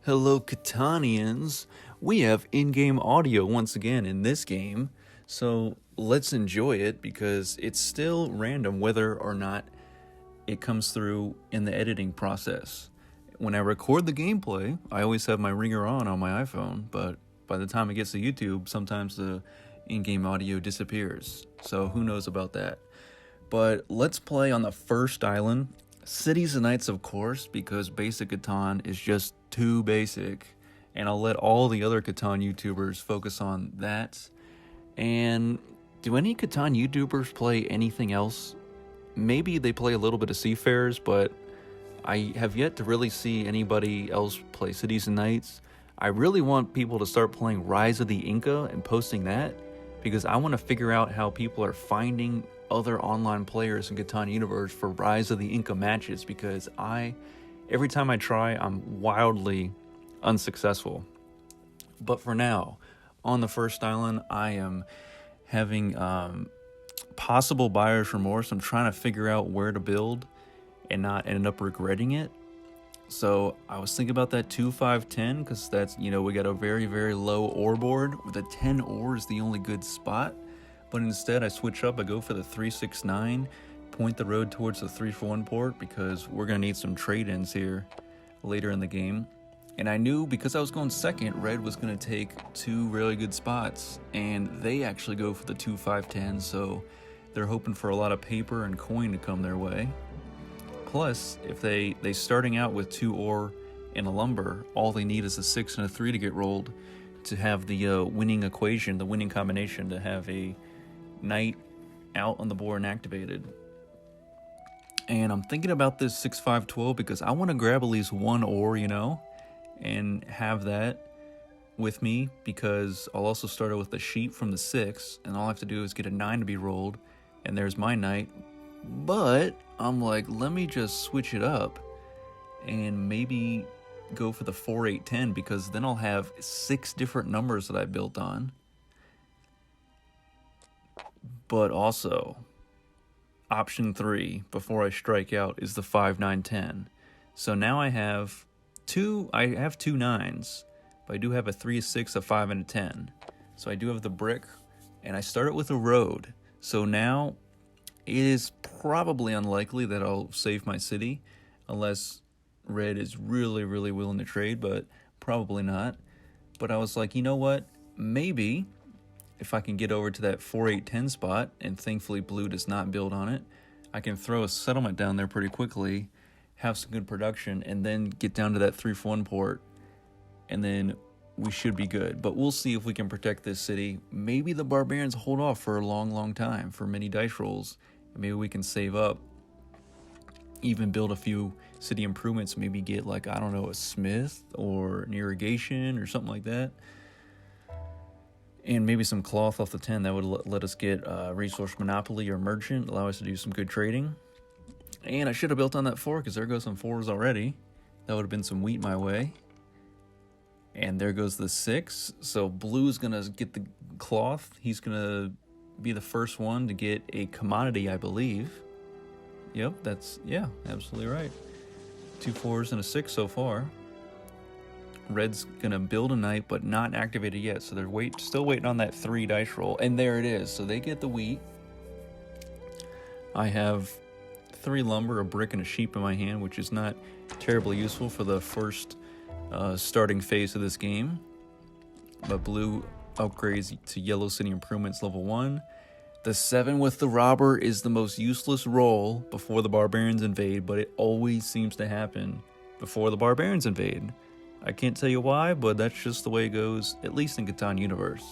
Hello, Catanians. We have in-game audio once again in this game, so let's enjoy it because it's still random whether or not it comes through in the editing process. When I record the gameplay, I always have my ringer on my iPhone, but by the time it gets to YouTube, sometimes the in-game audio disappears, so who knows about that. But let's play on the first island. Cities and Knights, of course, because basic Catan is just too basic, and I'll let all the other Catan YouTubers focus on that. And do any Catan YouTubers play anything else? Maybe they play a little bit of Seafarers, but I have yet to really see anybody else play Cities and Knights. I really want people to start playing Rise of the Inca and posting that, because I want to figure out how people are finding other online players in Catan Universe for Rise of the Inca matches, because every time I try, I'm wildly unsuccessful. But for now, on the first island, I am having possible buyer's remorse. I'm trying to figure out where to build and not end up regretting it. So I was thinking about that 2-5-10, because that's, we got a very, very low ore board. The 10 ore is the only good spot. But instead, I switch up. I go for the 3-6-9, point the road towards the 3-for-1 port, because we're going to need some trade-ins here later in the game. And I knew, because I was going second, Red was going to take two really good spots, and they actually go for the 2-5-10, so they're hoping for a lot of paper and coin to come their way. Plus, if they starting out with 2 ore and a lumber, all they need is a 6 and a 3 to get rolled to have the winning equation, the winning combination, to have a Knight out on the board and activated. And I'm thinking about this 6-5-12 because I want to grab at least 1 ore, and have that with me, because I'll also start out with the sheep from the 6, and all I have to do is get a 9 to be rolled, and there's my Knight. But I'm like, let me just switch it up and maybe go for the 4-8-10, because then I'll have 6 different numbers that I built on. But also, option 3, before I strike out, is the 5-9-10. So now I have 2 9s, but I do have a 3, a 6, a 5, and a 10. So I do have the brick, and I start it with a road. So now it is probably unlikely that I'll save my city, unless Red is really, really willing to trade, but probably not. But I was like, you know what? Maybe if I can get over to that 4-8-10 spot, and thankfully Blue does not build on it, I can throw a settlement down there pretty quickly, have some good production, and then get down to that 3-for-1 port, and then we should be good. But we'll see if we can protect this city. Maybe the Barbarians hold off for a long, long time for many dice rolls, and maybe we can save up, even build a few city improvements, maybe get a smith or an irrigation or something like that. And maybe some cloth off the 10 that would let us get resource monopoly or merchant, allow us to do some good trading. And I should have built on that 4, because there goes some 4s already. That would have been some wheat my way. And there goes the 6. So Blue's going to get the cloth. He's going to be the first one to get a commodity, I believe. Yep, absolutely right. 2 4s and a 6 so far. Red's gonna build a Knight, but not activated yet, so they're still waiting on that 3 dice roll, and there it is. So they get the wheat. I have 3 lumber, a brick, and a sheep in my hand, which is not terribly useful for the first starting phase of this game. But Blue upgrades to Yellow City Improvements level 1. The 7 with the robber is the most useless roll before the Barbarians invade, but it always seems to happen before the Barbarians invade. I can't tell you why, but that's just the way it goes, at least in Catan Universe.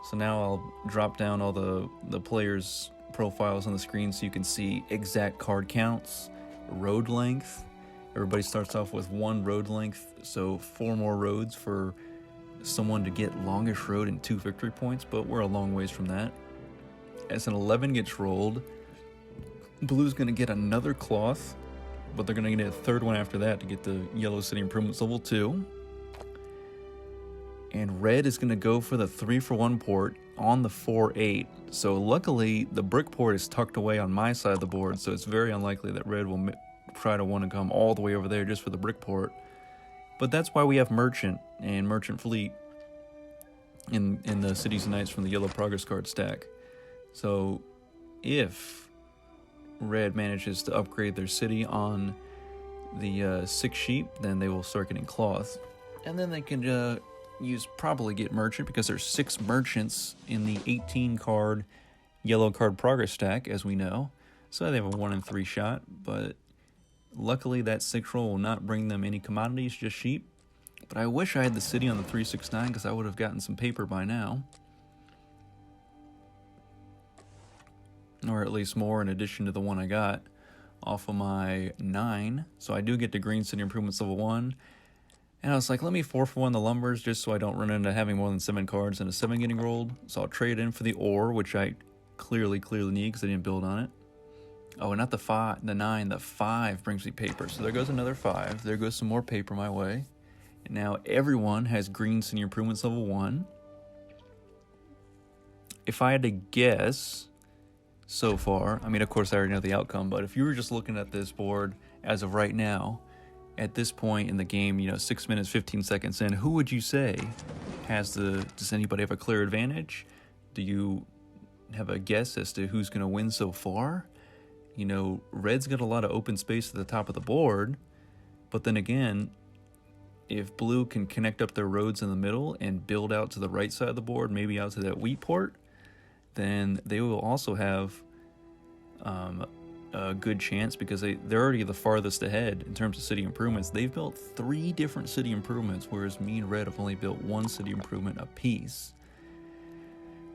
So now I'll drop down all the players' profiles on the screen so you can see exact card counts, road length. Everybody starts off with 1 road length, so 4 more roads for someone to get longest road and 2 victory points, but we're a long ways from that. As an 11 gets rolled, Blue's going to get another cloth, but they're going to get a 3rd one after that to get the Yellow City Improvements level 2. And Red is going to go for the 3-for-1 port on the 4-8. So luckily, the brick port is tucked away on my side of the board, so it's very unlikely that Red will try to want to come all the way over there just for the brick port. But that's why we have Merchant and Merchant Fleet in the Cities and Knights from the yellow progress card stack. So if red manages to upgrade their city on the 6 sheep, then they will start getting cloth. And then they can probably get Merchant, because there's 6 merchants in the 18 card yellow card progress stack, as we know. So they have a 1 in 3 shot, but luckily that 6 roll will not bring them any commodities, just sheep. But I wish I had the city on the 369, because I would have gotten some paper by now. Or at least more in addition to the one I got off of my 9. So I do get the Green City Improvements level 1. And I was like, let me 4-for-1 the lumbers just so I don't run into having more than 7 cards and a 7 getting rolled. So I'll trade in for the ore, which I clearly need because I didn't build on it. Oh, and not the 9, the 5 brings me paper. So there goes another 5. There goes some more paper my way. And now everyone has Green City Improvements level 1. If I had to guess so far, I mean, of course I already know the outcome, but if you were just looking at this board as of right now, at this point in the game, 6 minutes, 15 seconds in, who would you say does anybody have a clear advantage? Do you have a guess as to who's going to win so far? Red's got a lot of open space at the top of the board, but then again, if blue can connect up their roads in the middle and build out to the right side of the board, maybe out to that wheat port, then they will also have a good chance, because they're already the farthest ahead in terms of city improvements. They've built 3 different city improvements, whereas me and red have only built 1 city improvement apiece.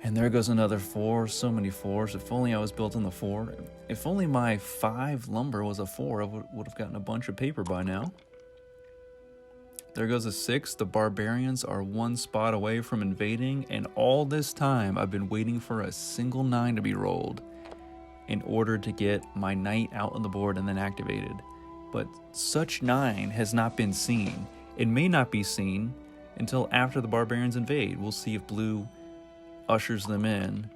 And there goes another 4, so many 4s. If only I was built on the 4. If only my 5 lumber was a 4, I would have gotten a bunch of paper by now. There goes a 6. The Barbarians are 1 spot away from invading, and all this time I've been waiting for a single 9 to be rolled in order to get my knight out on the board and then activated. But such 9 has not been seen. It may not be seen until after the Barbarians invade. We'll see if blue ushers them in.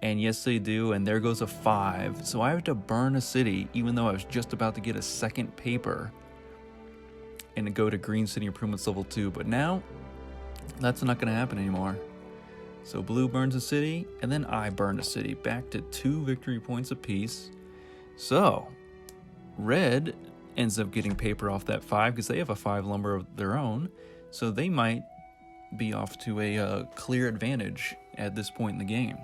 And yes, they do, and there goes a 5. So I have to burn a city, even though I was just about to get a second paper and to go to Green City Improvements level 2. But now, that's not going to happen anymore. So blue burns a city, and then I burn a city. Back to 2 victory points apiece. So, red ends up getting paper off that 5, because they have a 5 lumber of their own. So they might be off to a clear advantage at this point in the game.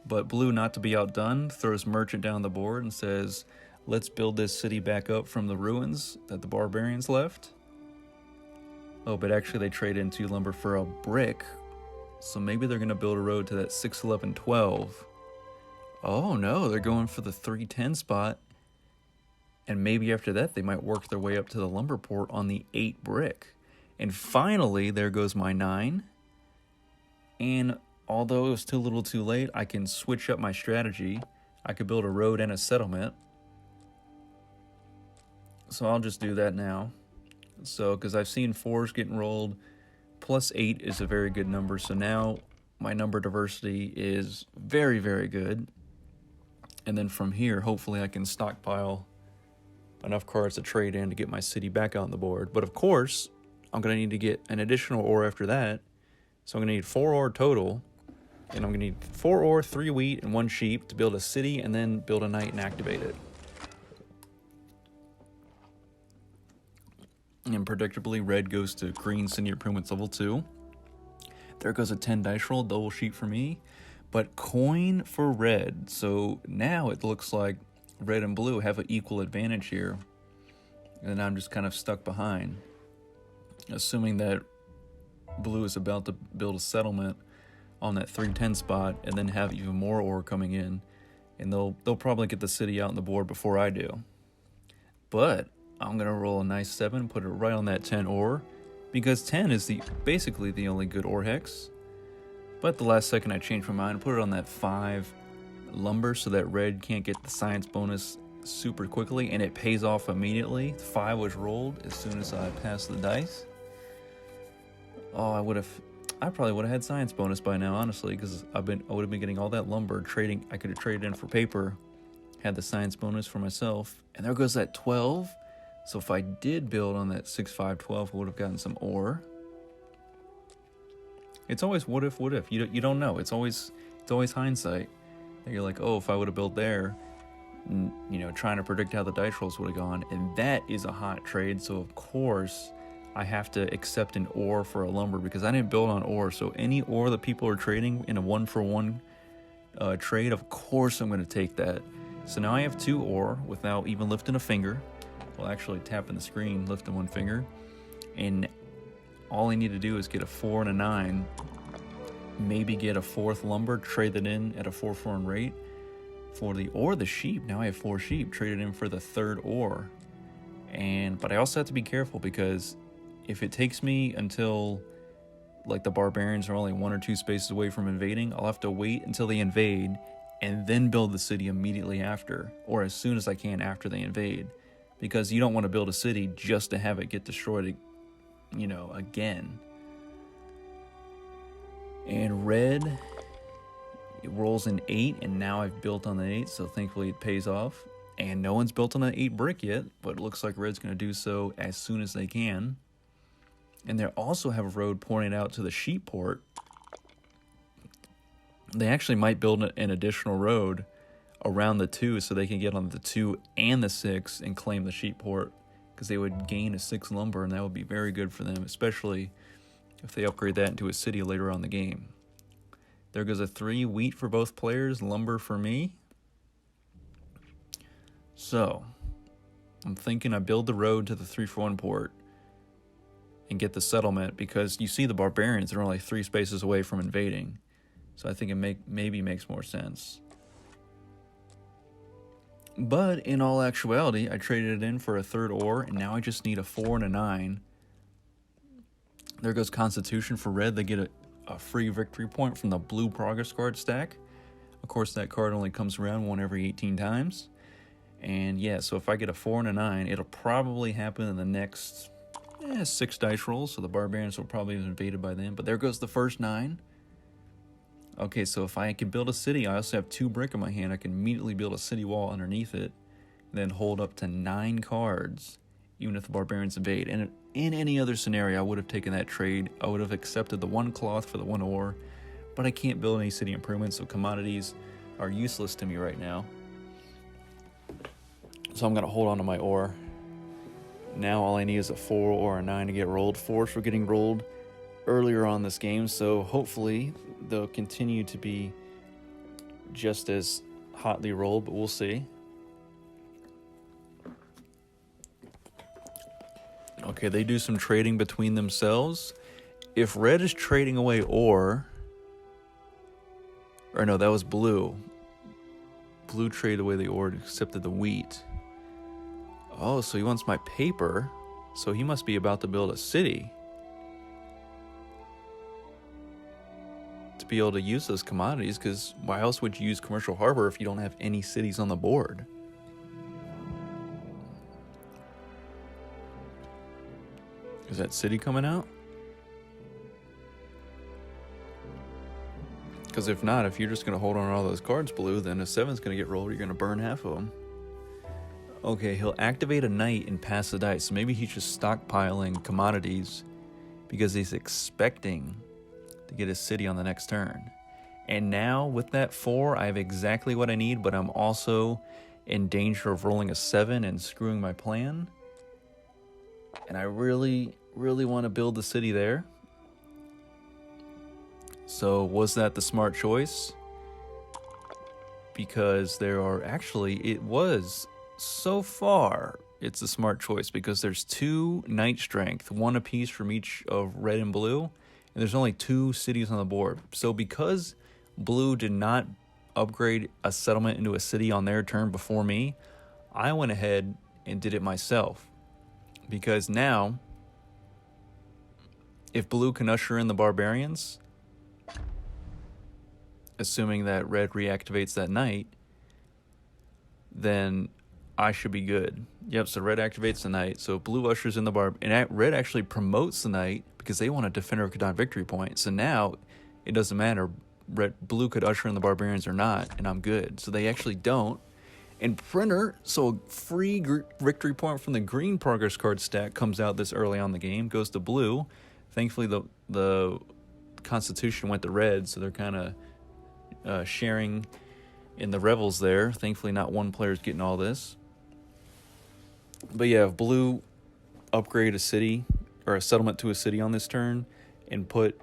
But blue, not to be outdone, throws Merchant down the board and says, let's build this city back up from the ruins that the Barbarians left. Oh, but actually they trade in 2 lumber for a brick. So maybe they're going to build a road to that 6, 11, 12. Oh no, they're going for the 310 spot. And maybe after that they might work their way up to the lumber port on the 8 brick. And finally, there goes my 9. And although it was too little too late, I can switch up my strategy. I could build a road and a settlement. So I'll just do that now. So, because I've seen 4s getting rolled, plus 8 is a very good number. So now my number diversity is very, very good. And then from here, hopefully I can stockpile enough cards to trade in to get my city back on the board. But of course, I'm going to need to get an additional ore after that. So I'm going to need 4 ore total. And I'm going to need 4 ore, 3 wheat, and 1 sheep to build a city and then build a knight and activate it. And predictably, red goes to Green City Improvements level 2. There goes a 10 dice roll, double sheep for me. But coin for red. So now it looks like red and blue have an equal advantage here. And I'm just kind of stuck behind. Assuming that blue is about to build a settlement on that 310 spot and then have even more ore coming in. And they'll probably get the city out on the board before I do. But I'm going to roll a nice 7, put it right on that 10 ore, because 10 is basically the only good ore hex. But at the last second I changed my mind and put it on that 5 lumber so that red can't get the science bonus super quickly, and it pays off immediately. 5 was rolled as soon as I passed the dice. Oh, I probably would have had science bonus by now, honestly, because I would have been getting all that lumber trading. I could have traded in for paper, had the science bonus for myself, and there goes that 12. So if I did build on that 6-5-12, I would have gotten some ore. It's always what if. You don't know. It's always hindsight. And you're like, oh, if I would have built there, you know, trying to predict how the dice rolls would have gone. And that is a hot trade. So of course I have to accept an ore for a lumber because I didn't build on ore. So any ore that people are trading in a 1-for-1 trade, of course I'm going to take that. So now I have 2 ore without even lifting a finger. Well, actually tapping the screen, lifting 1 finger. And all I need to do is get a 4 and a 9. Maybe get a 4th lumber, trade it in at a 4-for-1 rate. For the ore, the sheep, now I have 4 sheep, traded in for the 3rd ore. But I also have to be careful because if it takes me until like the barbarians are only 1 or 2 spaces away from invading, I'll have to wait until they invade and then build the city immediately after, or as soon as I can after they invade. Because you don't want to build a city just to have it get destroyed, you know, again. And red, it rolls an 8, and now I've built on the 8, so thankfully it pays off. And no one's built on an 8 brick yet, but it looks like red's going to do so as soon as they can. And they also have a road pointing out to the sheep port. They actually might build an additional road around the 2 so they can get on the 2 and the 6 and claim the sheep port, because they would gain a 6 lumber, and that would be very good for them, especially if they upgrade that into a city later on in the game. There goes a 3 wheat for both players, lumber for me. So I'm thinking I build the road to the 3-for-1 port and get the settlement, because you see the barbarians are only 3 spaces away from invading. So I think it maybe makes more sense. But in all actuality, I traded it in for a 3rd ore, and now I just need a 4 and a 9. There goes Constitution for red. They get a free victory point from the blue progress card stack. Of course, that card only comes around 1 every 18 times. And yeah, so if I get a 4 and a 9, it'll probably happen in the next 6 dice rolls, so the barbarians will probably be invaded by then. But there goes the first 9. Okay, so if I can build a city, I also have 2 brick in my hand. I can immediately build a city wall underneath it, and then hold up to 9 cards, even if the barbarians invade. And in any other scenario, I would have taken that trade. I would have accepted the 1 cloth for the 1 ore, but I can't build any city improvements, so commodities are useless to me right now. So I'm going to hold on to my ore. Now all I need is a 4 or a 9 to get rolled. 4s were getting rolled earlier on this game, so hopefully they'll continue to be just as hotly rolled, but we'll see. Okay, they do some trading between themselves. If red is trading away ore, or no, that was blue. Blue traded away the ore, accepted the wheat. Oh, so he wants my paper, so he must be about to build a city to be able to use those commodities, because why else would you use Commercial Harbor if you don't have any cities on the board? Is that city coming out? Because if not, if you're just going to hold on to all those cards blue, then a 7's going to get rolled. You're going to burn half of them. Okay, he'll activate a knight and pass the dice. So maybe he's just stockpiling commodities because he's expecting to get his city on the next turn. And now with that 4, I have exactly what I need, but I'm also in danger of rolling a 7 and screwing my plan. And I really want to build the city there. So was that the smart choice? Because there are actually, it was so far, it's a smart choice because there's 2 knight strength, 1 apiece from each of red and blue, and there's only 2 cities on the board. So because blue did not upgrade a settlement into a city on their turn before me, I went ahead and did it myself. Because now, if blue can usher in the barbarians, assuming that red reactivates that knight, then I should be good. Yep, so red activates the knight. So blue ushers in the barb, and red actually promotes the knight because they want a defender of Khadon victory point. So now it doesn't matter. Blue could usher in the barbarians or not, and I'm good. So they actually don't. And printer, so a free victory point from the green progress card stack comes out this early on in the game, goes to blue. Thankfully, the Constitution went to red, so they're kind of sharing in the revels there. Thankfully, not one player's getting all this. But yeah, if blue upgrade a city or a settlement to a city on this turn and put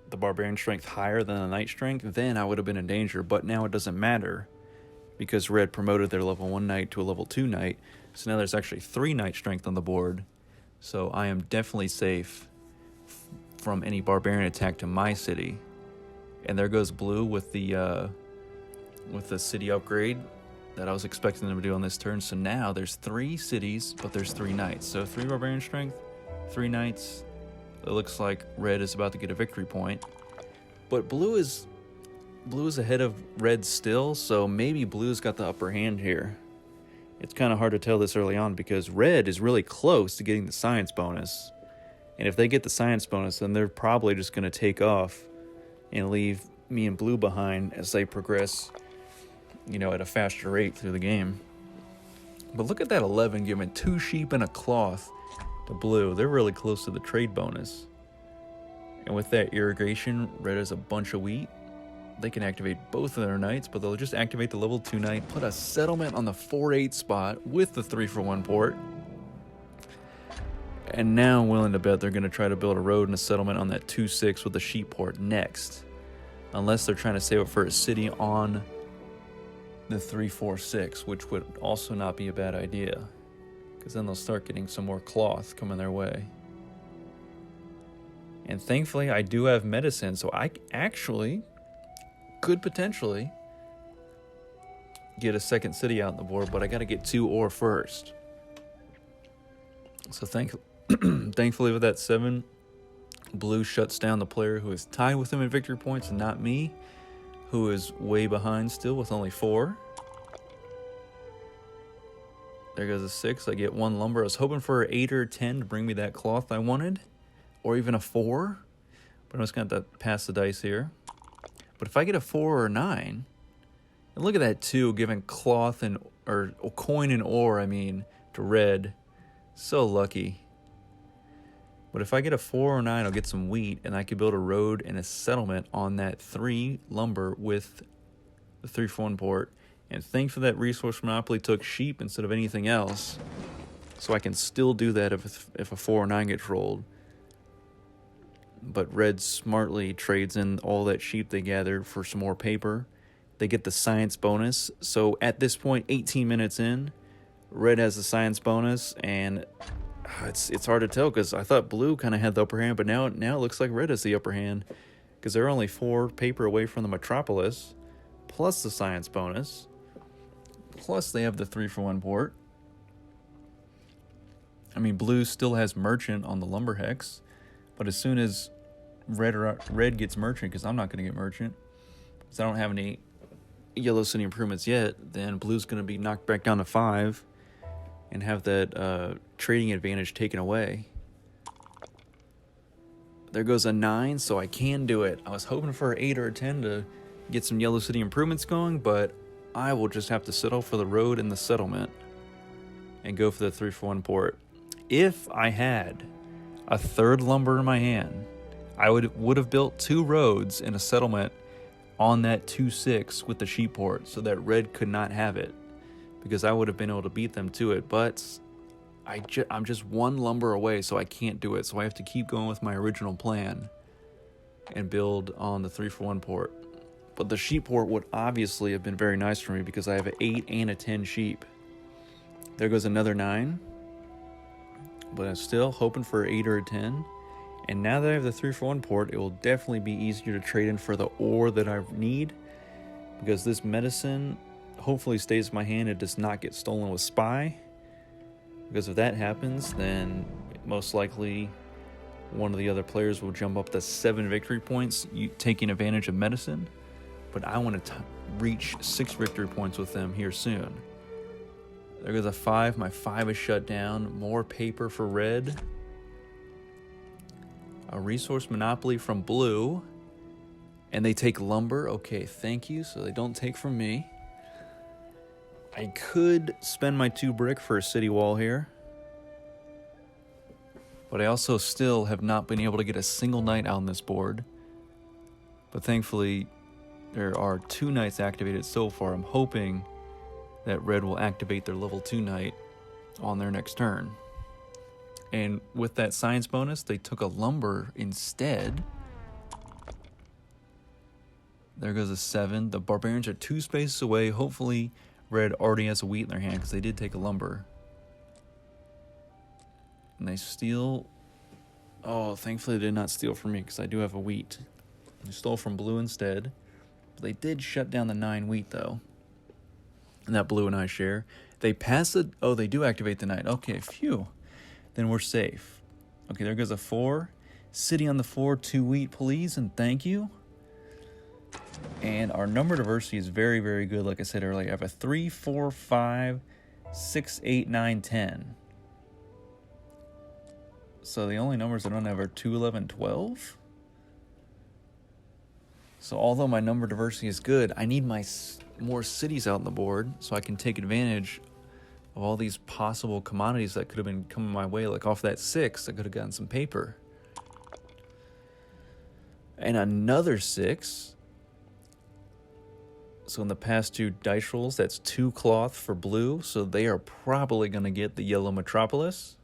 the Barbarian strength higher than the Knight strength, then I would have been in danger. But now it doesn't matter because red promoted their level 1 Knight to a level 2 Knight. So now there's actually 3 Knight strength on the board. So I am definitely safe from any Barbarian attack to my city. And there goes blue with the city upgrade that I was expecting them to do on this turn. So now there's 3 cities, but there's 3 Knights. So 3 Barbarian strength, 3 Knights. It looks like red is about to get a victory point. But blue is ahead of red still, so maybe blue's got the upper hand here. It's kind of hard to tell this early on because red is really close to getting the science bonus. And if they get the science bonus, then they're probably just going to take off and leave me and blue behind as they progress, at a faster rate through the game. But look at that 11 giving 2 sheep and a cloth to blue. They're really close to the trade bonus. And with that irrigation, red has a bunch of wheat. They can activate both of their knights, but they'll just activate the level 2 knight, put a settlement on the 4-8 spot with the 3-for-1 port. And now I'm willing to bet they're going to try to build a road and a settlement on that 2-6 with the sheep port next. Unless they're trying to save it for a city on the 3-4-6, which would also not be a bad idea. Because then they'll start getting some more cloth coming their way. And thankfully, I do have medicine, so I actually could potentially get a second city out on the board, but I got to get 2 ore first. So thankfully with that 7, blue shuts down the player who is tied with him in victory points and not me, who is way behind still with only 4. There goes a 6. I get 1 lumber. I was hoping for an 8 or 10 to bring me that cloth I wanted, or even a 4, but I'm just going to have to pass the dice here. But if I get a 4 or a 9, and look at that 2 giving cloth or coin and ore, to red. So lucky. But if I get a 4 or 9, I'll get some wheat, and I could build a road and a settlement on that 3 lumber with the 3-for-1 port. And thankfully that resource monopoly took sheep instead of anything else. So I can still do that if a 4 or 9 gets rolled. But red smartly trades in all that sheep they gathered for some more paper. They get the science bonus. So at this point, 18 minutes in, red has the science bonus, and it's hard to tell because I thought blue kind of had the upper hand, but now it looks like red has the upper hand because they're only 4 paper away from the metropolis, plus the science bonus, plus they have the 3-for-1 port. Blue still has merchant on the lumber hex, but as soon as red gets merchant, because I'm not going to get merchant, because I don't have any yellow city improvements yet, then blue's going to be knocked back down to 5 and have that trading advantage taken away. There goes a 9, so I can do it. I was hoping for an 8 or a 10 to get some yellow city improvements going, but I will just have to settle for the road and the settlement and go for the 3-for-1 port. If I had a 3rd lumber in my hand, I would have built 2 roads and a settlement on that 2-6 with the sheep port so that red could not have it, because I would have been able to beat them to it. But I'm just 1 lumber away, so I can't do it. So I have to keep going with my original plan and build on the 3-for-1 port. But the sheep port would obviously have been very nice for me because I have an 8 and a 10 sheep. There goes another 9. But I'm still hoping for an 8 or a 10. And now that I have the 3-for-1 port, it will definitely be easier to trade in for the ore that I need, because this medicine hopefully stays in my hand. It does not get stolen with spy, because if that happens, then most likely one of the other players will jump up to 7 victory points, taking advantage of medicine. But I want to reach 6 victory points with them here soon. There goes a 5. My 5 is shut down. More paper for red. A resource monopoly from blue. And they take lumber. Okay, thank you. So they don't take from me. I could spend my 2 brick for a city wall here. But I also still have not been able to get a single knight out on this board. But thankfully, there are 2 knights activated so far. I'm hoping that red will activate their level 2 knight on their next turn. And with that science bonus, they took a lumber instead. There goes a 7. The barbarians are 2 spaces away. Hopefully, red already has a wheat in their hand because they did take a lumber. And they steal. Oh, thankfully they did not steal from me because I do have a wheat. They stole from blue instead. But they did shut down the 9 wheat though. And that blue and I share. They pass it. Oh, they do activate the knight. Okay, phew. Then we're safe. Okay, there goes a 4. City on the 4, 2 wheat, please, and thank you. And our number diversity is very, very good. Like I said earlier, I have a 3, 4, 5, 6, 8, 9, 10. So the only numbers I don't have are 2, 11, 12. So although my number diversity is good, I need more cities out on the board so I can take advantage of all these possible commodities that could have been coming my way. Like off that 6, I could have gotten some paper. And another 6. So in the past 2 dice rolls, that's 2 cloth for blue. So they are probably going to get the yellow metropolis.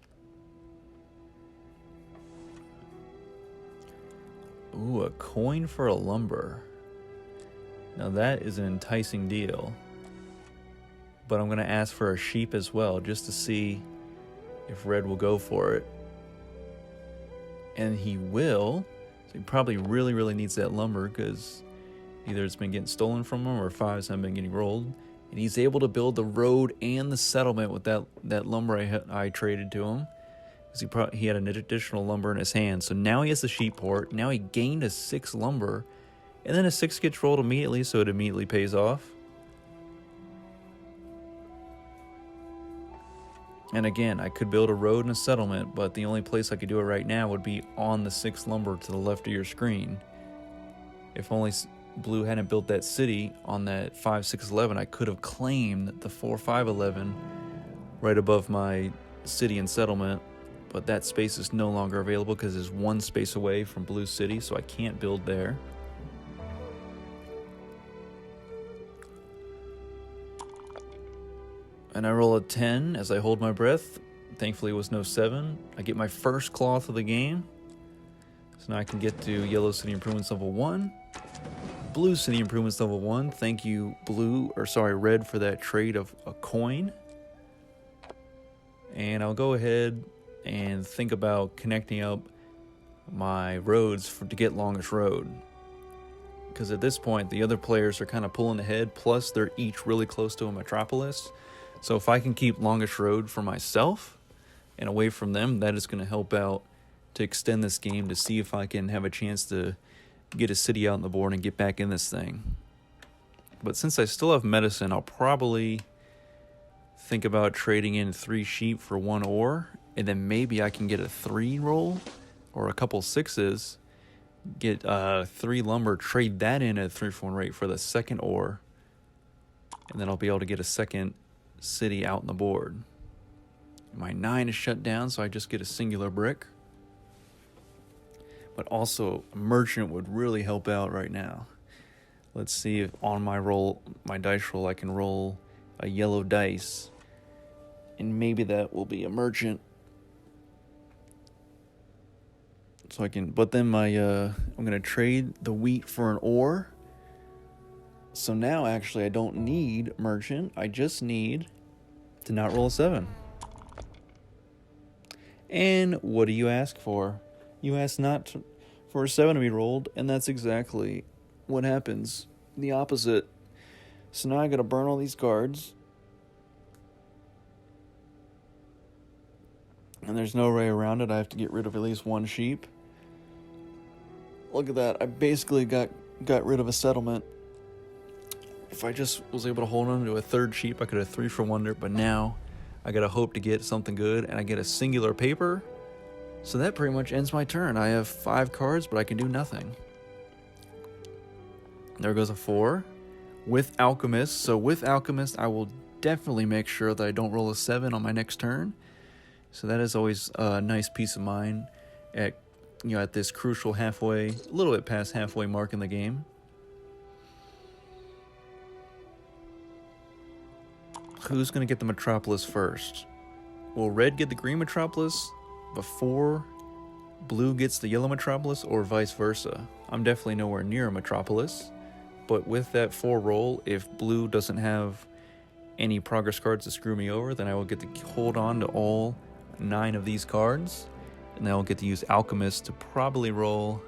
Ooh, a coin for a lumber. Now that is an enticing deal. But I'm going to ask for a sheep as well, just to see if red will go for it. And he will. So he probably really, really needs that lumber because either it's been getting stolen from him or 5s haven't been getting rolled. And he's able to build the road and the settlement with that lumber I traded to him. Because he had an additional lumber in his hand. So now he has the sheep port. Now he gained a 6 lumber. And then a 6 gets rolled immediately, so it immediately pays off. And again, I could build a road and a settlement, but the only place I could do it right now would be on the 6 lumber to the left of your screen. If only blue hadn't built that city on that 5, 6, 11, I could have claimed the 4, 5, 11 right above my city and settlement. But that space is no longer available because it's 1 space away from Blue City, so I can't build there. And I roll a 10 as I hold my breath. Thankfully it was no 7. I get my first cloth of the game. So now I can get to Yellow City Improvements level 1. Blue City Improvements level 1. Thank you, red, for that trade of a coin. And I'll go ahead and think about connecting up my roads to get longest road. Because at this point, the other players are kind of pulling ahead, plus they're each really close to a metropolis. So if I can keep longest road for myself and away from them, that is going to help out to extend this game to see if I can have a chance to get a city out on the board and get back in this thing. But since I still have medicine, I'll probably think about trading in 3 sheep for 1 ore. And then maybe I can get a 3 roll or a couple 6s, get 3 lumber, trade that in at 3-for-1 rate for the 2nd ore. And then I'll be able to get a 2nd city out on the board. My 9 is shut down, so I just get a singular brick. But also, a merchant would really help out right now. Let's see if on my dice roll, I can roll a yellow dice. And maybe that will be a merchant. So I can, but then I'm going to trade the wheat for an ore. So now actually I don't need merchant. I just need to not roll a 7. And what do you ask for? You ask for a 7 to be rolled, and that's exactly what happens. The opposite. So now I got to burn all these cards. And there's no way around it. I have to get rid of at least 1 sheep. Look at that. I basically got rid of a settlement. If I just was able to hold on to a 3rd sheep, I could have 3-for-1 there. But now I got to hope to get something good. And I get a singular paper. So that pretty much ends my turn. I have 5 cards, but I can do nothing. There goes a 4. With Alchemist. So with Alchemist, I will definitely make sure that I don't roll a 7 on my next turn. So that is always a nice peace of mind at, at this crucial halfway, a little bit past halfway mark in the game. Who's going to get the metropolis first? Will red get the green metropolis before blue gets the yellow metropolis, or vice versa? I'm definitely nowhere near a metropolis, but with that 4 roll, if blue doesn't have any progress cards to screw me over, then I will get to hold on to all 9 of these cards, and then I'll get to use Alchemist to probably roll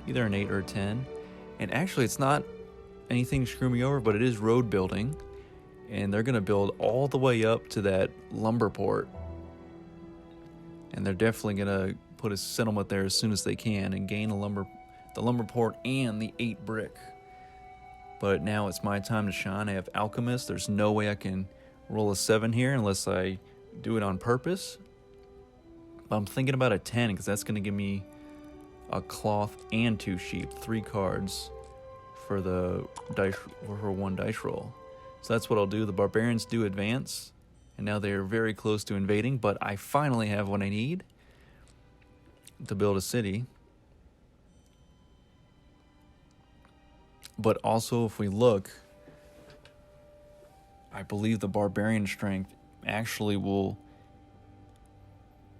either an 8 or a 10. And actually, it's not anything to screw me over, but it is road building, and they're going to build all the way up to that lumber port, and they're definitely going to put a settlement there as soon as they can and gain the lumber port and the 8 brick. But now it's my time to shine. I have Alchemist. There's no way I can roll a 7 here unless I do it on purpose. But I'm thinking about a 10 because that's going to give me a cloth and 2 sheep, 3 cards for the dice, for 1 dice roll. So that's what I'll do. The Barbarians do advance, and now they're very close to invading, but I finally have what I need to build a city. But also, if we look, I believe the Barbarian strength actually will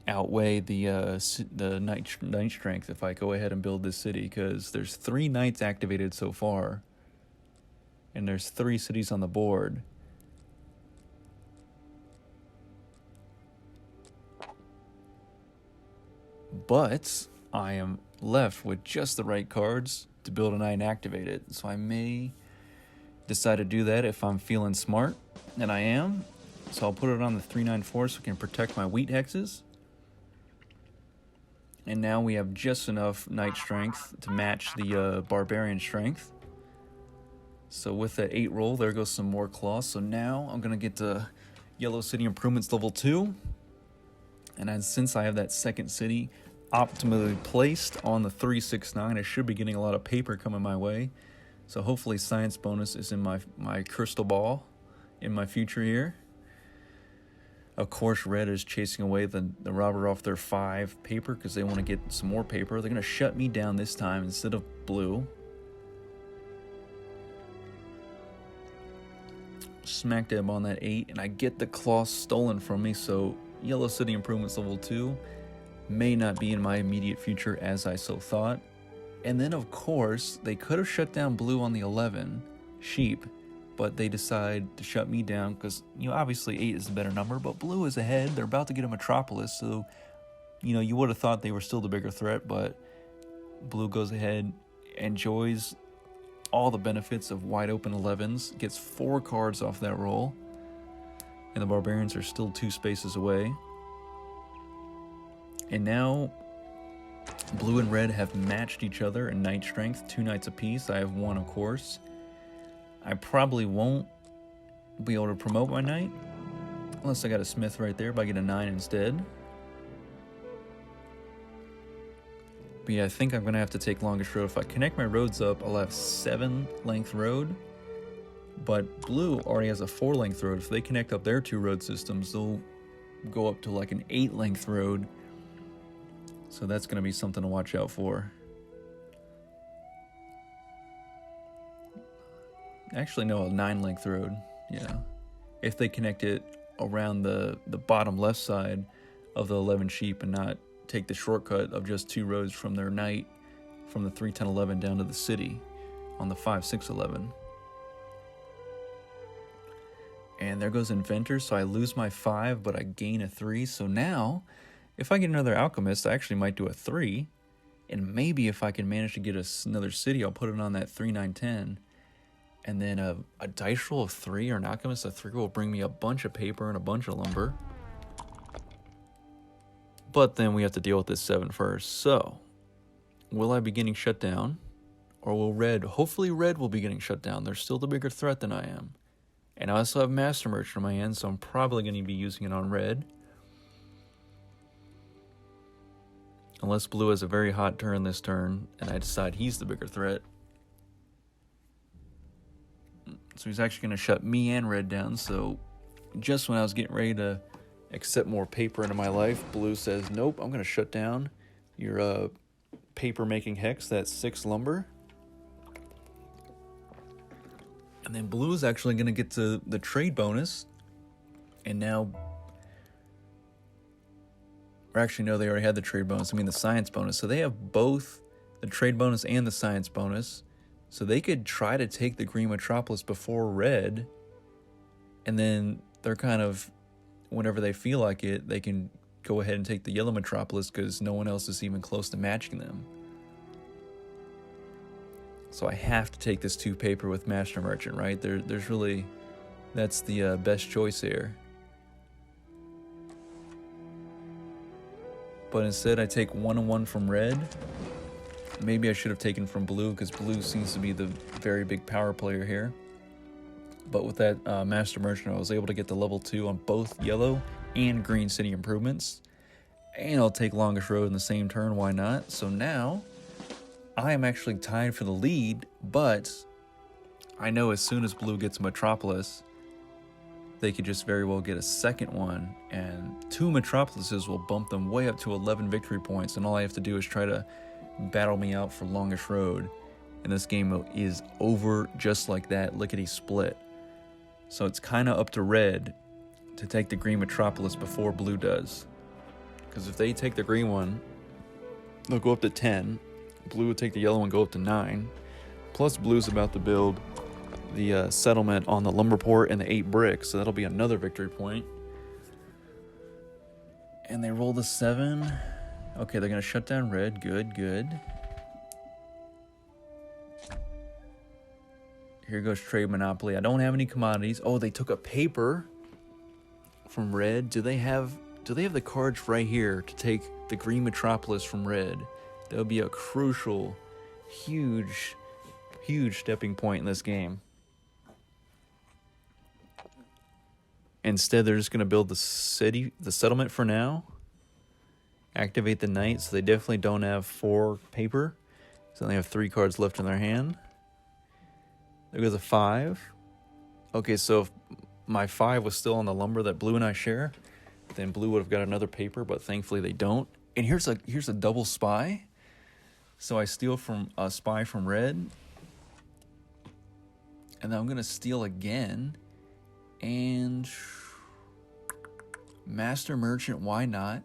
outweigh the knight strength if I go ahead and build this city, because there's 3 knights activated so far, and there's 3 cities on the board. But I am left with just the right cards to build a knight and activate it. So I may decide to do that if I'm feeling smart, and I am. So I'll put it on the 394 so it can protect my wheat hexes. And now we have just enough knight strength to match the barbarian strength. So with that 8 roll, there goes some more claws. So now I'm going to get to Yellow City Improvements level 2. And since I have that second city optimally placed on the 369, I should be getting a lot of paper coming my way. So hopefully science bonus is in my crystal ball in my future here. Of course, red is chasing away the robber off their 5 paper because they want to get some more paper. They're going to shut me down this time instead of blue. Smack dab on that 8, and I get the claw stolen from me, so Yellow City Improvements level 2 may not be in my immediate future as I so thought. And then, of course, they could have shut down blue on the 11 sheep, but they decide to shut me down because, obviously 8 is the better number, but blue is ahead. They're about to get a metropolis, so, you would have thought they were still the bigger threat, but blue goes ahead, enjoys all the benefits of wide open 11s, gets 4 cards off that roll, and the Barbarians are still 2 spaces away. And now blue and red have matched each other in knight strength, 2 knights apiece. I have 1, of course. I probably won't be able to promote my knight unless I got a smith right there, but I get a 9 instead. But yeah, I think I'm going to have to take longest road. If I connect my roads up, I'll have 7 length road. But blue already has a 4 length road. If they connect up their 2 road systems, they'll go up to like an 8 length road. So that's going to be something to watch out for. Actually, no, a 9 length road. Yeah. If they connect it around the bottom left side of the 11 sheep and not take the shortcut of just 2 roads from their knight from the 3, 10, 11 down to the city on the 5, 6, 11. And there goes Inventor, so I lose my 5, but I gain a 3. So now, if I get another Alchemist, I actually might do a 3. And maybe if I can manage to get another city, I'll put it on that 3, 9, 10. And then a dice roll of 3 or an Alchemist of 3 will bring me a bunch of paper and a bunch of lumber. But then we have to deal with this 7 first. So, will I be getting shut down? Or will red, hopefully red will be getting shut down. They're still the bigger threat than I am. And I also have Master Merchant in my hand, so I'm probably going to be using it on red. Unless blue has a very hot turn this turn, and I decide he's the bigger threat. So he's actually going to shut me and red down. So just when I was getting ready to accept more paper into my life, blue says, nope, I'm going to shut down your paper making hex, that's 6 lumber. And then blue is actually going to get the trade bonus. And now, or actually no, they already had the trade bonus, I mean the science bonus. So they have both the trade bonus and the science bonus. So they could try to take the green metropolis before red. And then they're kind of, whenever they feel like it, they can go ahead and take the yellow metropolis because no one else is even close to matching them. So I have to take this 2 paper with Master Merchant, right? There's really, that's the best choice here. But instead I take 1 and 1 from red. Maybe I should have taken from blue because blue seems to be the very big power player here. But with that Master Merchant, I was able to get the level 2 on both yellow and green city improvements. And I'll take longest road in the same turn, why not? So now, I am actually tied for the lead, but I know as soon as blue gets Metropolis, they could just very well get a second one, and 2 Metropolises will bump them way up to 11 victory points, and all I have to do is try to battle me out for longest road. And this game is over just like that, lickety split. So it's kind of up to red to take the green metropolis before blue does. Because if they take the green one, they'll go up to 10. Blue will take the yellow one, go up to 9. Plus blue's about to build the settlement on the lumber port and the 8 bricks. So that'll be another victory point. And they roll the 7. Okay, they're going to shut down red. Good, good. Here goes trade monopoly. I don't have any commodities. Oh, they took a paper from red. Do they have the cards right here to take the green metropolis from red? That would be a crucial, huge stepping point in this game. Instead, they're just going to build the settlement for now. Activate the knight, so they definitely don't have 4 paper. So they have 3 cards left in their hand. There goes a 5. Okay, so if my 5 was still on the lumber that blue and I share, then blue would have got another paper, but thankfully they don't. And here's a double spy. So I steal from a spy from red. And then I'm going to steal again. And Master Merchant, why not?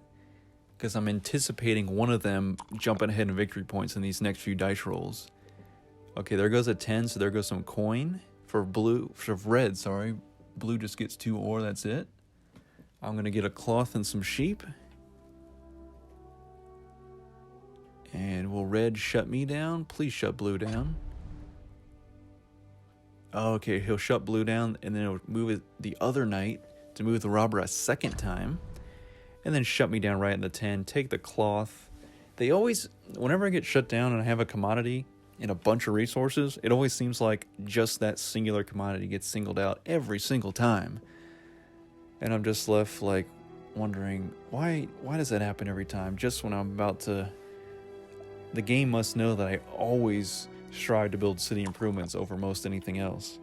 Because I'm anticipating one of them jumping ahead in victory points in these next few dice rolls. Okay, there goes a 10, so there goes some coin for red, sorry. Blue just gets 2 ore, that's it. I'm going to get a cloth and some sheep. And will red shut me down? Please shut blue down. Okay, he'll shut blue down, and then he'll move the other knight to move the robber a second time. And then shut me down right in the 10, take the cloth. They always, whenever I get shut down and I have a commodity and a bunch of resources, it always seems like just that singular commodity gets singled out every single time. And I'm just left like wondering, why does that happen every time? Just when I'm about to, the game must know that I always strive to build city improvements over most anything else.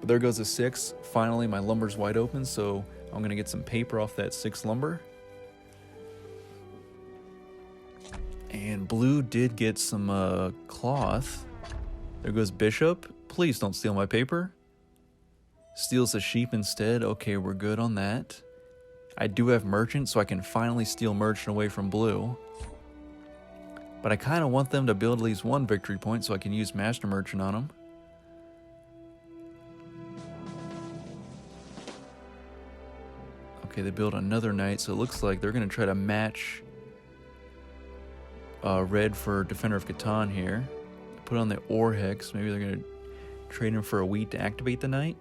But there goes a 6. Finally, my lumber's wide open, so I'm going to get some paper off that 6 lumber. And blue did get some cloth. There goes bishop. Please don't steal my paper. Steals a sheep instead. Okay, we're good on that. I do have merchant, so I can finally steal merchant away from blue. But I kind of want them to build at least 1 victory point so I can use Master Merchant on them. Okay, they build another knight, so it looks like they're going to try to match red for Defender of Catan here. Put on the ore hex. Maybe they're going to trade him for a wheat to activate the knight.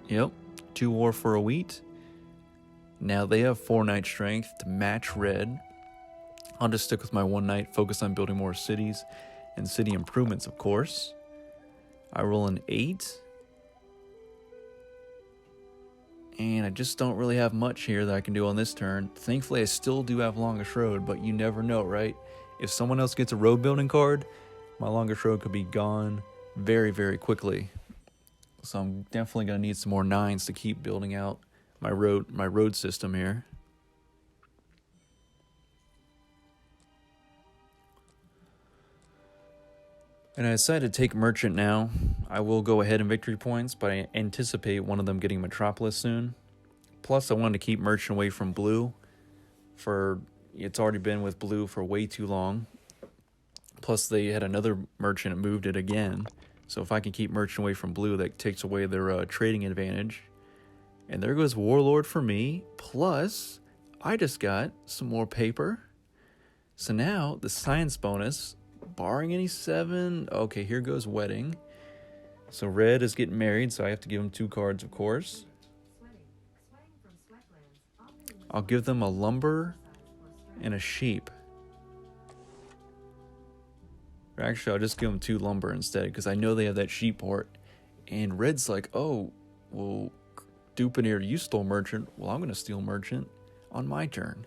Yep, 2 ore for a wheat. Now they have 4 knight strength to match red. I'll just stick with my 1 knight, focus on building more cities and city improvements, of course. I roll an 8. And I just don't really have much here that I can do on this turn. Thankfully, I still do have longest road, but you never know, right? If someone else gets a road building card, my longest road could be gone very, very quickly. So I'm definitely going to need some more 9s to keep building out my road system here. And I decided to take Merchant now. I will go ahead in victory points, but I anticipate one of them getting Metropolis soon. Plus, I wanted to keep Merchant away from Blue. It's already been with Blue for way too long. Plus, they had another Merchant and moved it again. So if I can keep Merchant away from Blue, that takes away their trading advantage. And there goes Warlord for me. Plus, I just got some more paper. So now, the science bonus... barring any 7, okay, here goes wedding. So red is getting married, so I have to give him 2 cards, of course. I'll give them a lumber and a sheep. Or actually, I'll just give them 2 lumber instead, because I know they have that sheep port. And red's like, oh, well, Dupanir, you stole merchant. Well, I'm going to steal merchant on my turn.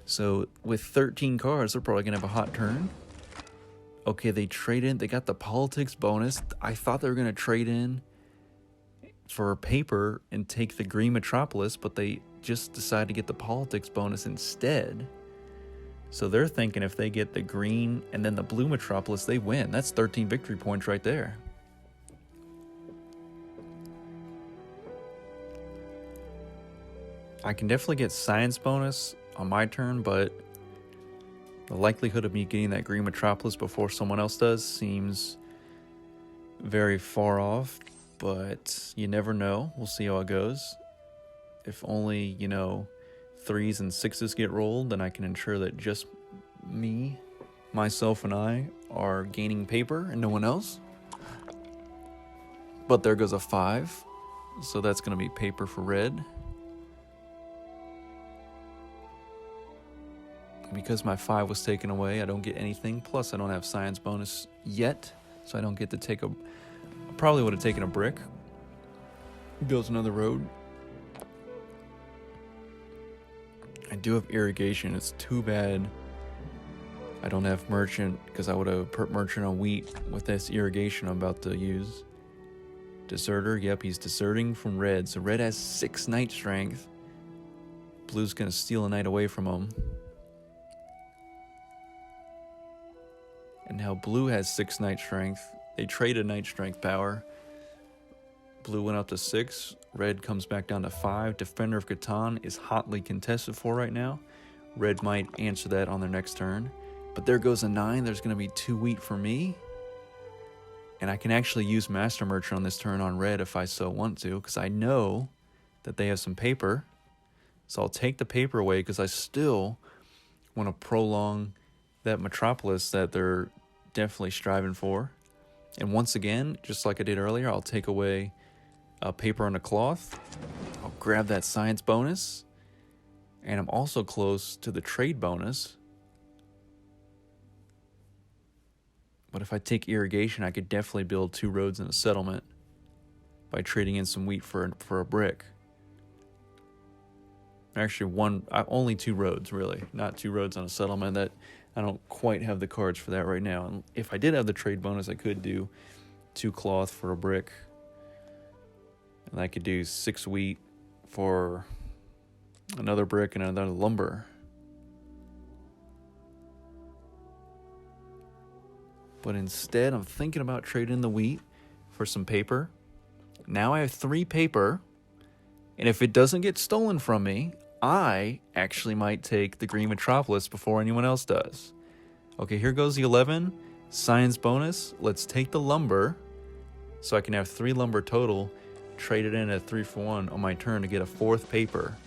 So with 13 cards, they're probably going to have a hot turn. Okay, they trade in. They got the politics bonus. I thought they were going to trade in for paper and take the green metropolis, but they just decided to get the politics bonus instead. So they're thinking if they get the green and then the blue metropolis, they win. That's 13 victory points right there. I can definitely get science bonus on my turn, but the likelihood of me getting that green metropolis before someone else does seems very far off, but you never know. We'll see how it goes. If only, 3s and 6s get rolled, then I can ensure that just me, myself, and I are gaining paper and no one else. But there goes a 5, so that's going to be paper for red. Because my 5 was taken away, I don't get anything. Plus, I don't have science bonus yet, so I don't get to take I probably would have taken a brick. Built another road. I do have irrigation. It's too bad I don't have merchant, because I would have put merchant on wheat with this irrigation I'm about to use. Deserter, yep, he's deserting from red. So red has 6 knight strength. Blue's going to steal a knight away from him. And now blue has 6 knight strength. They traded knight strength power. Blue went up to 6. Red comes back down to 5. Defender of Catan is hotly contested for right now. Red might answer that on their next turn. But there goes a 9. There's going to be 2 wheat for me. And I can actually use Master Merchant on this turn on red if I so want to, because I know that they have some paper. So I'll take the paper away because I still want to prolong that metropolis that they're definitely striving for. And once again, just like I did earlier, I'll take away paper on a cloth. I'll grab that science bonus. And I'm also close to the trade bonus. But if I take irrigation, I could definitely build 2 roads and a settlement by trading in some wheat for a brick. Actually, only 2 roads, really. Not 2 roads on a settlement. That I don't quite have the cards for that right now. And if I did have the trade bonus, I could do 2 cloth for a brick. And I could do 6 wheat for another brick and another lumber. But instead, I'm thinking about trading the wheat for some paper. Now I have 3 paper. And if it doesn't get stolen from me, I actually might take the green metropolis before anyone else does. Okay, here goes the 11. Science bonus. Let's take the lumber. So I can have 3 lumber total. Trade it in at 3-for-1 on my turn to get a 4th paper.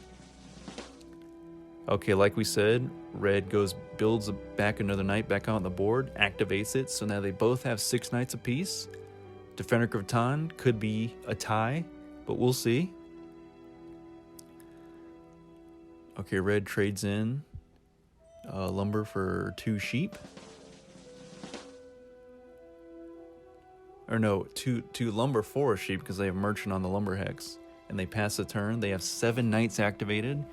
Okay, like we said, red builds back another knight back on the board, activates it, so now they both have 6 knights apiece. Defender of Catan could be a tie, but we'll see. Okay, red trades in lumber for 2 sheep. Or no, two lumber for a sheep because they have merchant on the lumber hex. And they pass the turn. They have 7 knights activated.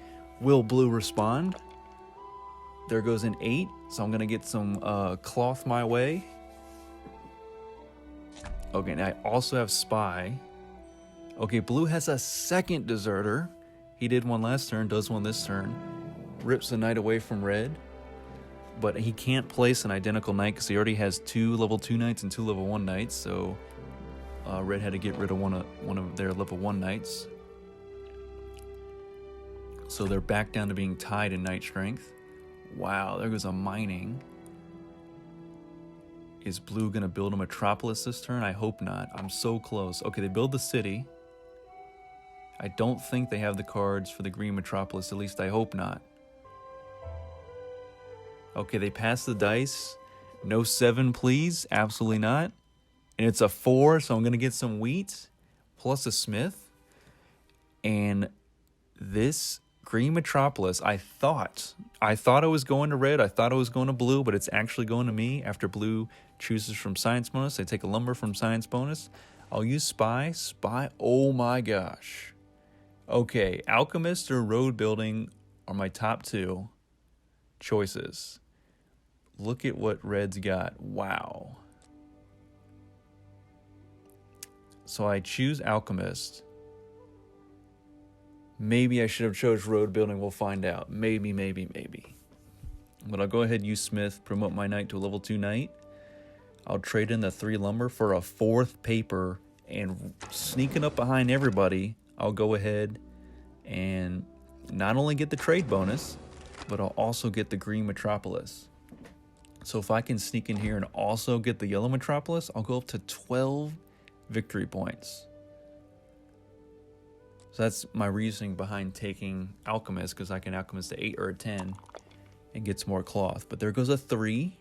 Will blue respond? There goes an 8, so I'm going to get some cloth my way. Okay, now I also have spy. Okay, blue has a second deserter. He did one last turn, does one this turn. Rips a knight away from red. But he can't place an identical knight because he already has 2 level 2 knights and 2 level 1 knights. So red had to get rid of one of their level 1 knights. So they're back down to being tied in knight strength. Wow, there goes a mining. Is blue going to build a metropolis this turn? I hope not. I'm so close. Okay, they build the city. I don't think they have the cards for the green metropolis. At least I hope not. Okay, they pass the dice. No 7, please. Absolutely not. And it's a 4, so I'm going to get some wheat plus a smith. And this green metropolis, I thought it was going to red. I thought it was going to blue, but it's actually going to me. After blue chooses from science bonus, I take a lumber from science bonus. I'll use spy. Spy. Oh my gosh. Okay, alchemist or road building are my top 2 choices. Look at what red's got. Wow. So I choose alchemist. Maybe I should have chose road building. We'll find out. Maybe. But I'll go ahead and use smith, promote my knight to a level 2 knight. I'll trade in the 3 lumber for a 4th paper, and sneaking up behind everybody, I'll go ahead and not only get the trade bonus, but I'll also get the green metropolis. So if I can sneak in here and also get the yellow metropolis, I'll go up to 12 victory points. So that's my reasoning behind taking alchemist, because I can alchemist to 8 or a 10 and get some more cloth. But there goes a 3.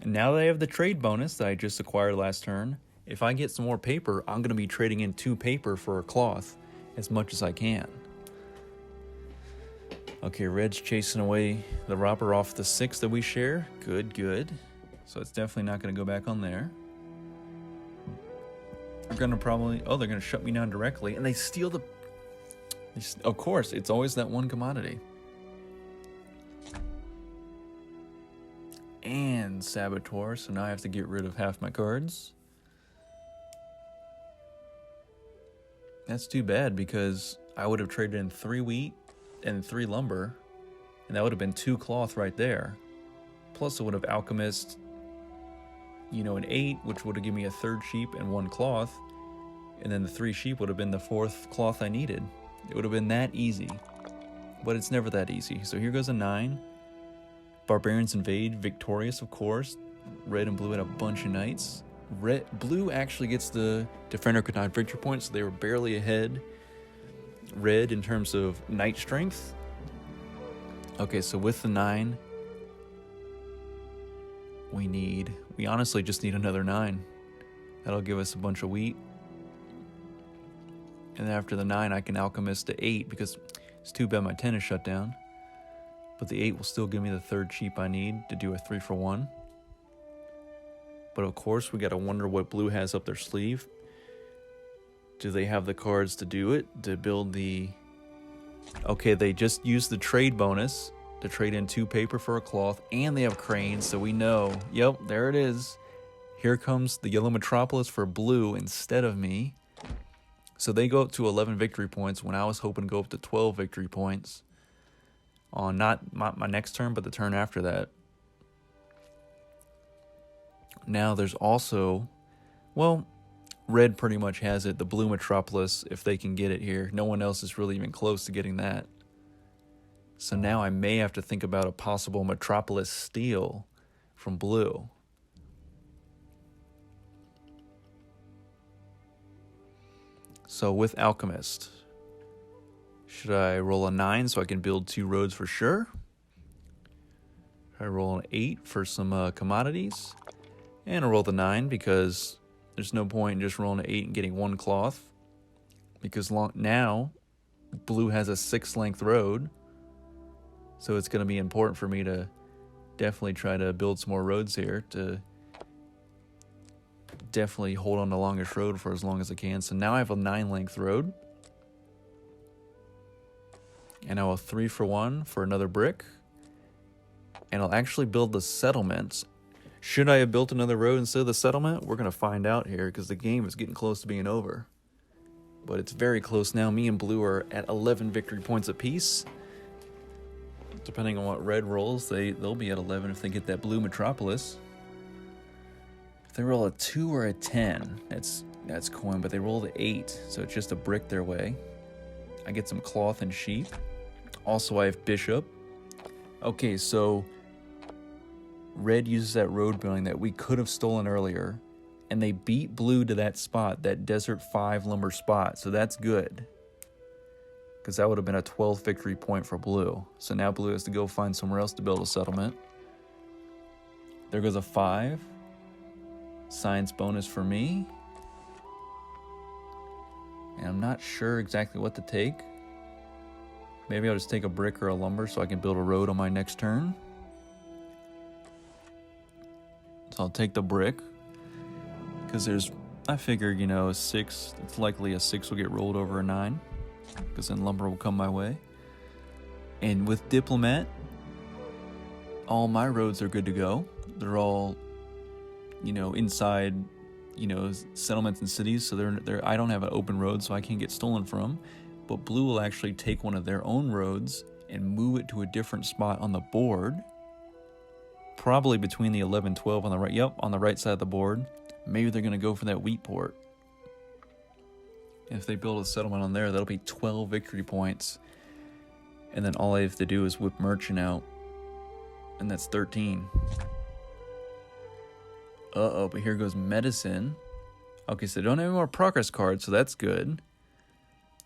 And now that I have the trade bonus that I just acquired last turn, if I get some more paper, I'm going to be trading in 2 paper for a cloth as much as I can. Okay, red's chasing away the robber off the 6 that we share. Good. So it's definitely not going to go back on there. They're going to probably... Oh, they're going to shut me down directly. And they steal the... Of course, it's always that one commodity. And Saboteur, so now I have to get rid of half my cards. That's too bad, because I would have traded in 3 wheat and 3 lumber, and that would have been 2 cloth right there. Plus it would have alchemist, an 8, which would have given me a 3rd sheep and 1 cloth, and then the 3 sheep would have been the 4th cloth I needed. It would have been that easy, but it's never that easy. So here goes a 9. Barbarians invade, victorious, of course. Red and blue had a bunch of knights. Blue actually gets the defender could not victory points, so they were barely ahead. Red in terms of knight strength. Okay, so with the 9, we honestly just need another 9. That'll give us a bunch of wheat. And after the 9, I can alchemist to 8, because it's too bad my 10 is shut down. But the 8 will still give me the 3rd sheep I need to do a 3 for 1. But of course, we gotta wonder what blue has up their sleeve. Do they have the cards to do it? To build the... Okay, they just used the trade bonus to trade in 2 paper for a cloth, and they have cranes, so we know. Yep, there it is. Here comes the yellow metropolis for blue instead of me. So they go up to 11 victory points when I was hoping to go up to 12 victory points on not my next turn, but the turn after that. Now there's also, well, red pretty much has it, the blue metropolis, if they can get it here. No one else is really even close to getting that. So now I may have to think about a possible metropolis steal from blue. So with alchemist, should I roll a 9 so I can build 2 roads for sure? I roll an 8 for some commodities. And I roll the 9 because there's no point in just rolling an 8 and getting 1 cloth. Because now blue has a 6-length road. So it's going to be important for me to definitely try to build some more roads here to definitely hold on the longest road for as long as I can. So now I have a 9-length road. And I will 3 for 1 for another brick. And I'll actually build the settlements Should I have built another road instead of the settlement? We're going to find out here because the game is getting close to being over. But it's very close now. Me and blue are at 11 victory points apiece. Depending on what red rolls, they'll be at 11 if they get that blue metropolis. If they roll a 2 or a 10, that's coin, but they roll the 8, so it's just a brick their way. I get some cloth and sheep. Also, I have bishop. Okay, so red uses that road building that we could have stolen earlier, and they beat blue to that spot, that desert 5 lumber spot, so that's good. Because that would have been a 12th victory point for blue. So now blue has to go find somewhere else to build a settlement. There goes a 5. Science bonus for me. And I'm not sure exactly what to take. Maybe I'll just take a brick or a lumber so I can build a road on my next turn. So I'll take the brick. Because I figure, you know, a 6, it's likely a 6 will get rolled over a 9. Because then lumber will come my way. And with diplomat, all my roads are good to go. They're all, you know, inside, you know, settlements and cities, so they're I don't have an open road, so I can't get stolen from. But blue will actually take one of their own roads and move it to a different spot on the board. Probably between the 11, 12 on the right. Yep, on the right side of the board. Maybe they're going to go for that wheat port. If they build a settlement on there, that'll be 12 victory points. And then all I have to do is whip merchant out. And that's 13. Uh-oh, but here goes medicine. Okay, so they don't have any more progress cards, so that's good.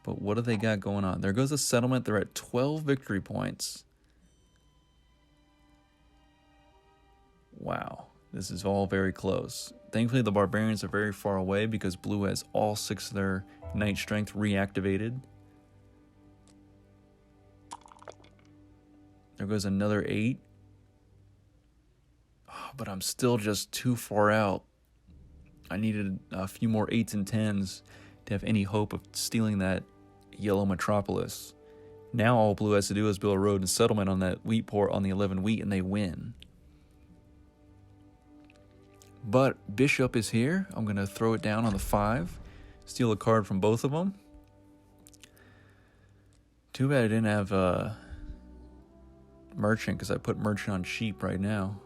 But what do they got going on? There goes a settlement. They're at 12 victory points. Wow, this is all very close. Thankfully, the Barbarians are very far away because blue has all 6 of their Knight Strength reactivated. There goes another 8. Oh, but I'm still just too far out. I needed a few more 8s and 10s to have any hope of stealing that yellow metropolis. Now all blue has to do is build a road and settlement on that wheat port on the 11 wheat, and they win. But bishop is here. I'm going to throw it down on the 5. Steal a card from both of them. Too bad I didn't have merchant, because I put merchant on sheep right now.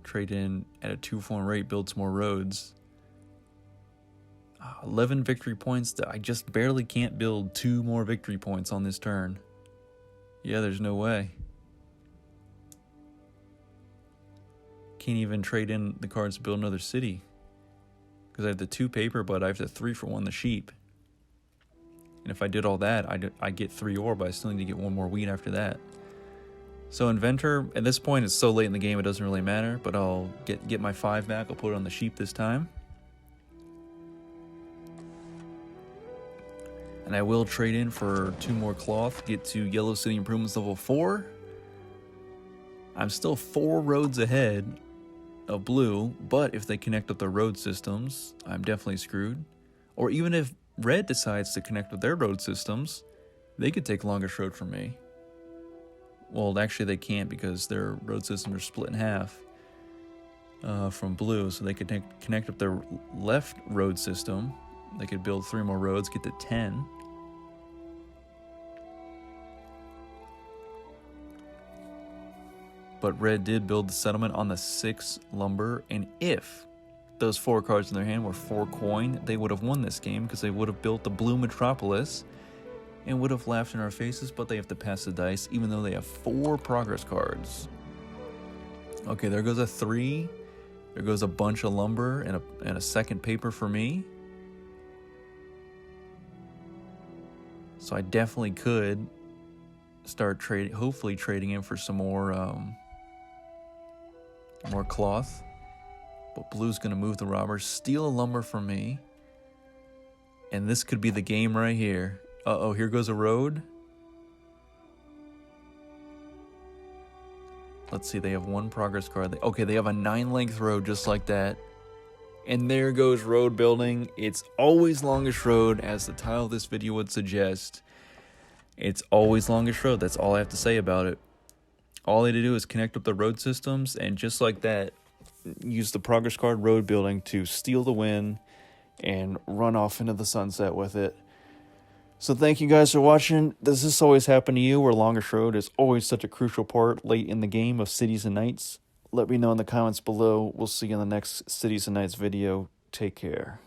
Trade in at a 2-4 rate, build some more roads. 11 victory points. I just barely can't build 2 more victory points on this turn. Yeah, there's no way. Can't even trade in the cards to build another city. Because I have the 2 paper, but I have the 3 for 1 the sheep. And if I did all that, I get 3 ore, but I still need to get 1 more wheat after that. So inventor, at this point it's so late in the game it doesn't really matter, but I'll get my 5 back. I'll put it on the sheep this time. And I will trade in for 2 more cloth, get to Yellow City Improvements level 4. I'm still 4 roads ahead of blue, but if they connect up their road systems, I'm definitely screwed. Or even if red decides to connect with their road systems, they could take longest road from me. Well, actually they can't because their road systems are split in half from blue, so they could connect up their left road system. They could build 3 more roads, get to 10. But red did build the settlement on the 6 lumber, and if those 4 cards in their hand were 4 coin, they would have won this game because they would have built the blue metropolis and would have laughed in our faces, but they have to pass the dice even though they have 4 progress cards. Okay, there goes a 3. There goes a bunch of lumber and a second paper for me. So I definitely could start hopefully trading in for some more cloth. But blue's gonna move the robbers, steal a lumber from me. And this could be the game right here. Uh-oh, here goes a road. Let's see, they have 1 progress card. Okay, they have a 9-length road just like that. And there goes road building. It's always longest road, as the title of this video would suggest. It's always longest road. That's all I have to say about it. All I had to do is connect up the road systems, and just like that, use the progress card road building to steal the win and run off into the sunset with it. So thank you guys for watching. Does this always happen to you, where Longest Road is always such a crucial part late in the game of Cities and Nights? Let me know in the comments below. We'll see you in the next Cities and Nights video. Take care.